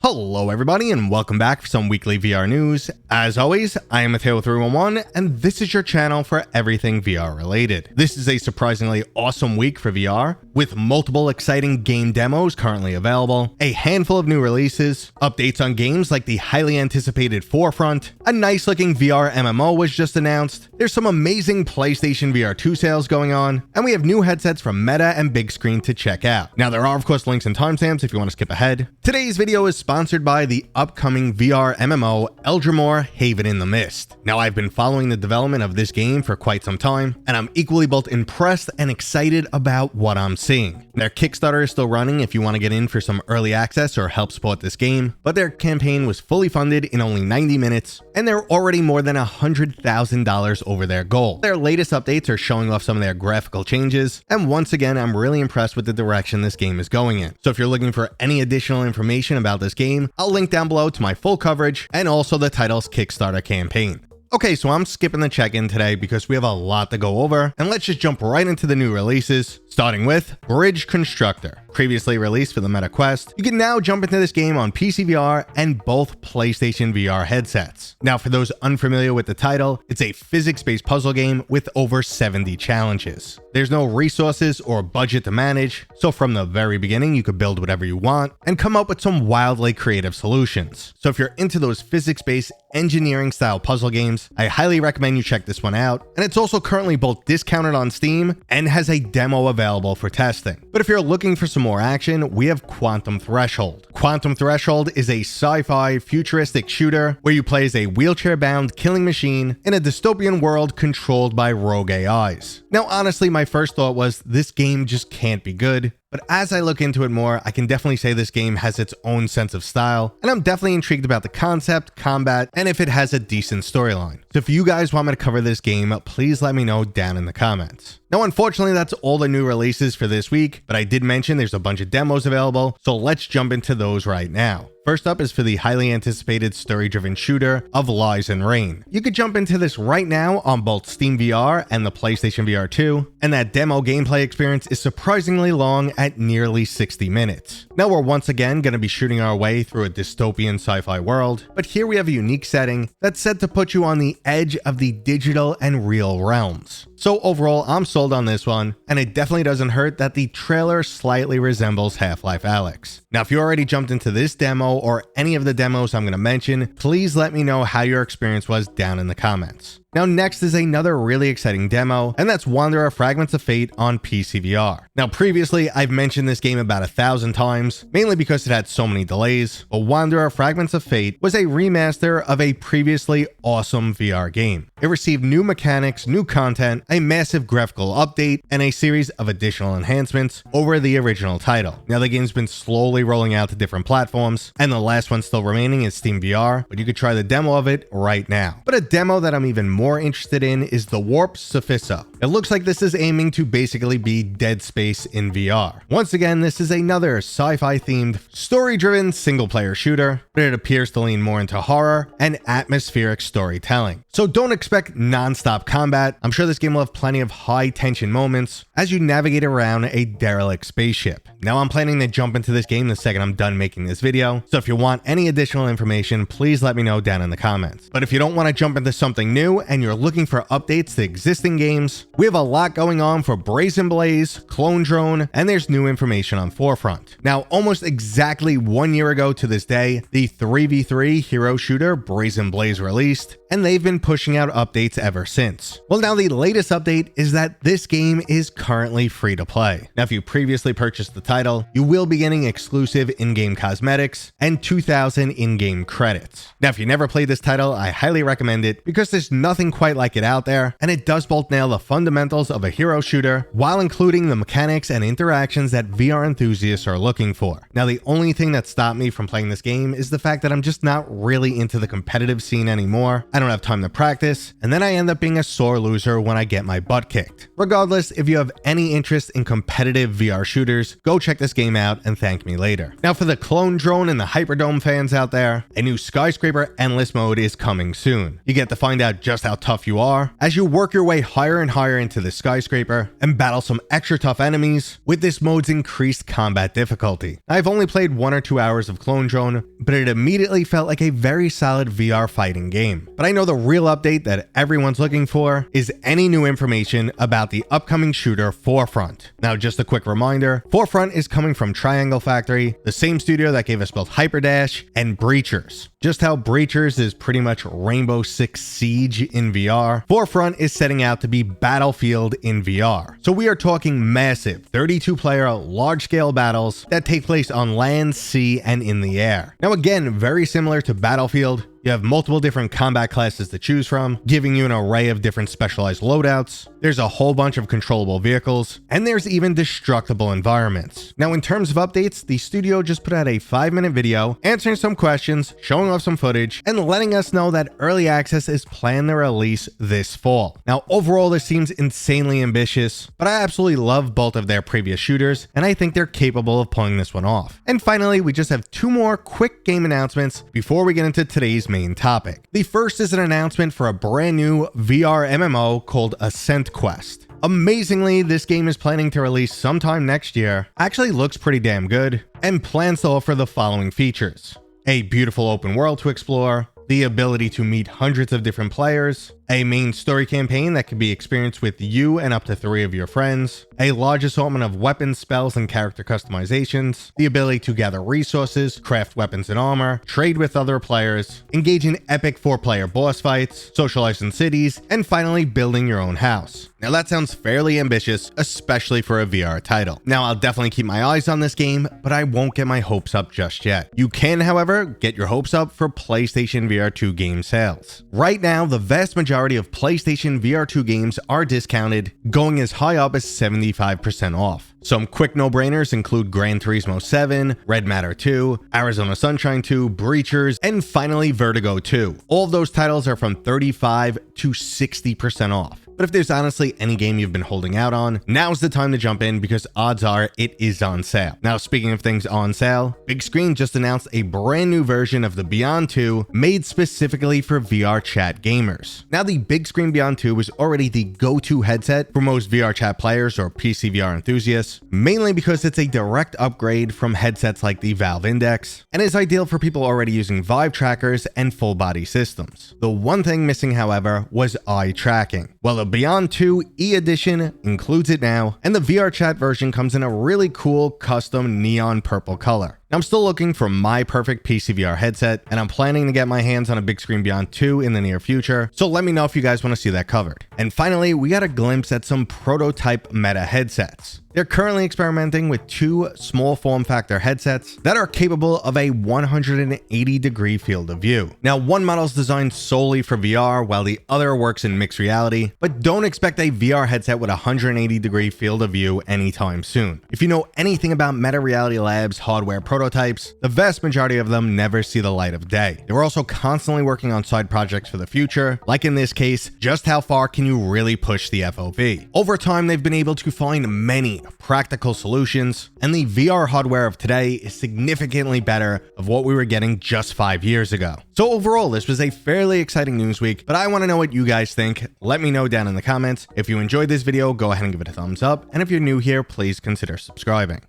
Hello everybody and welcome back for some weekly VR news. As always, I am Mateo311 and this is your channel for everything VR related. This is a surprisingly awesome week for VR, with multiple exciting game demos currently available, a handful of new releases, updates on games like the highly anticipated Forefront, a nice looking VR MMO was just announced, there's some amazing PlayStation VR 2 sales going on, and we have new headsets from Meta and Big Screen to check out. Now there are of course links and timestamps if you want to skip ahead. Today's video is sponsored by the upcoming VR MMO Eldrimor Haven in the Mist. Now I've been following the development of this game for quite some time, and I'm equally both impressed and excited about what I'm seeing. Their Kickstarter is still running if you want to get in for some early access or help support this game, but their campaign was fully funded in only 90 minutes, and they're already more than $100,000 over their goal. Their latest updates are showing off some of their graphical changes, and once again I'm really impressed with the direction this game is going in. So if you're looking for any additional information about this game, I'll link down below to my full coverage and also the title's Kickstarter campaign. Okay, so I'm skipping the check-in today because we have a lot to go over, and let's just jump right into the new releases, starting with Bridge Constructor. Previously released for the Meta Quest, you can now jump into this game on PCVR and both PlayStation VR headsets. Now for those unfamiliar with the title, it's a physics-based puzzle game with over 70 challenges. There's no resources or budget to manage, so from the very beginning you could build whatever you want and come up with some wildly creative solutions. So if you're into those physics-based engineering style puzzle games, I highly recommend you check this one out, and it's also currently both discounted on Steam and has a demo available for testing. But if you're looking for some more action, we have Quantum Threshold. Quantum Threshold is a sci-fi futuristic shooter where you play as a wheelchair-bound killing machine in a dystopian world controlled by rogue AIs. Now honestly, my first thought was this game just can't be good. But as I look into it more, I can definitely say this game has its own sense of style, and I'm definitely intrigued about the concept, combat, and if it has a decent storyline. So if you guys want me to cover this game, please let me know down in the comments. Now unfortunately that's all the new releases for this week, but I did mention there's a bunch of demos available, so let's jump into those right now. First up is for the highly anticipated story-driven shooter of Lies and Rain. You could jump into this right now on both Steam VR and the PlayStation VR 2, and that demo gameplay experience is surprisingly long at nearly 60 minutes. Now we're once again going to be shooting our way through a dystopian sci-fi world, but here we have a unique setting that's set to put you on the edge of the digital and real realms. So overall, I'm sold on this one, and it definitely doesn't hurt that the trailer slightly resembles Half-Life Alyx. Now if you already jumped into this demo or any of the demos I'm going to mention, please let me know how your experience was down in the comments. Now next is another really exciting demo, and that's Wanderer Fragments of Fate on PCVR. Now previously I've mentioned this game about 1,000 times, mainly because it had so many delays, but Wanderer Fragments of Fate was a remaster of a previously awesome VR game. It received new mechanics, new content, a massive graphical update, and a series of additional enhancements over the original title. Now the game's been slowly rolling out to different platforms, and the last one still remaining is Steam VR, but you could try the demo of it right now. But a demo that I'm even more interested in is the Warp Cephisso. It looks like this is aiming to basically be Dead Space in VR. Once again, this is another sci-fi themed, story-driven single-player shooter, but it appears to lean more into horror and atmospheric storytelling. So don't expect non-stop combat. I'm sure this game will have plenty of high-tension moments as you navigate around a derelict spaceship. Now I'm planning to jump into this game the second I'm done making this video, so if you want any additional information, please let me know down in the comments. But if you don't want to jump into something new and you're looking for updates to existing games, we have a lot going on for Brazen Blaze, Clone Drone, and there's new information on Forefront. Now, almost exactly 1 year ago to this day, the 3v3 hero shooter Brazen Blaze released, and they've been pushing out updates ever since. Well, now the latest update is that this game is currently free to play. Now, if you previously purchased the title, you will be getting exclusive in-game cosmetics and 2,000 in-game credits. Now, if you never played this title, I highly recommend it because there's nothing quite like it out there, and it does both nail the fundamentals of a hero shooter while including the mechanics and interactions that VR enthusiasts are looking for. Now, the only thing that stopped me from playing this game is the fact that I'm just not really into the competitive scene anymore. I don't have time to practice, and then I end up being a sore loser when I get my butt kicked. Regardless, if you have any interest in competitive VR shooters, go check this game out and thank me later. Now for the Clone Drone and the Hyperdome fans out there, a new Skyscraper Endless mode is coming soon. You get to find out just how how tough you are as you work your way higher and higher into the skyscraper and battle some extra tough enemies with this mode's increased combat difficulty. I've only played 1 or 2 hours of Clone Drone, but it immediately felt like a very solid VR fighting game. But I know the real update that everyone's looking for is any new information about the upcoming shooter Forefront. Now, just a quick reminder, Forefront is coming from Triangle Factory, the same studio that gave us both Hyperdash and Breachers. Just how Breachers is pretty much Rainbow Six Siege in VR, Forefront is setting out to be Battlefield in VR. So we are talking massive 32-player large-scale battles that take place on land, sea, and in the air. Now again, very similar to Battlefield, you have multiple different combat classes to choose from, giving you an array of different specialized loadouts. There's a whole bunch of controllable vehicles, and there's even destructible environments. Now, in terms of updates, the studio just put out a 5-minute video answering some questions, showing off some footage, and letting us know that early access is planned to release this fall. Now, overall, this seems insanely ambitious, but I absolutely love both of their previous shooters, and I think they're capable of pulling this one off. And finally, we just have 2 more quick game announcements before we get into today's main topic. The first is an announcement for a brand new VR MMO called Ascent Quest. Amazingly, this game is planning to release sometime next year. Actually looks pretty damn good, and plans to offer the following features: a beautiful open world to explore, the ability to meet hundreds of different players, a main story campaign that can be experienced with you and up to 3 of your friends, a large assortment of weapons, spells, and character customizations, the ability to gather resources, craft weapons and armor, trade with other players, engage in epic 4-player boss fights, socialize in cities, and finally building your own house. Now that sounds fairly ambitious, especially for a VR title. Now I'll definitely keep my eyes on this game, but I won't get my hopes up just yet. You can, however, get your hopes up for PlayStation VR 2 game sales. Right now, the vast majority of PlayStation VR 2 games are discounted, going as high up as 75% off. Some quick no-brainers include Gran Turismo 7, Red Matter 2, Arizona Sunshine 2, Breachers, and finally Vertigo 2. All of those titles are from 35 to 60% off. But if there's honestly any game you've been holding out on, now's the time to jump in because odds are it is on sale. Now, speaking of things on sale, Big Screen just announced a brand new version of the Beyond 2 made specifically for VR chat gamers. Now, the Big Screen Beyond 2 was already the go-to headset for most VR chat players or PCVR enthusiasts, mainly because it's a direct upgrade from headsets like the Valve Index, and is ideal for people already using Vive trackers and full-body systems. The one thing missing, however, was eye tracking. Well, the Beyond 2 E-Edition includes it now, and the VR chat version comes in a really cool custom neon purple color. I'm still looking for my perfect PCVR headset, and I'm planning to get my hands on a Big Screen Beyond 2 in the near future, so let me know if you guys want to see that covered. And finally, we got a glimpse at some prototype Meta headsets. They're currently experimenting with 2 small form factor headsets that are capable of a 180-degree field of view. Now, one model is designed solely for VR, while the other works in mixed reality, but don't expect a VR headset with a 180-degree field of view anytime soon. If you know anything about Meta Reality Labs hardware prototypes, the vast majority of them never see the light of day. They're also constantly working on side projects for the future, like in this case, just how far can you really push the FOV? Over time, they've been able to find many practical solutions, and the VR hardware of today is significantly better of what we were getting just 5 years ago. So overall, this was a fairly exciting news week, but I want to know what you guys think. Let me know down in the comments. If you enjoyed this video, go ahead and give it a thumbs up, and if you're new here, please consider subscribing.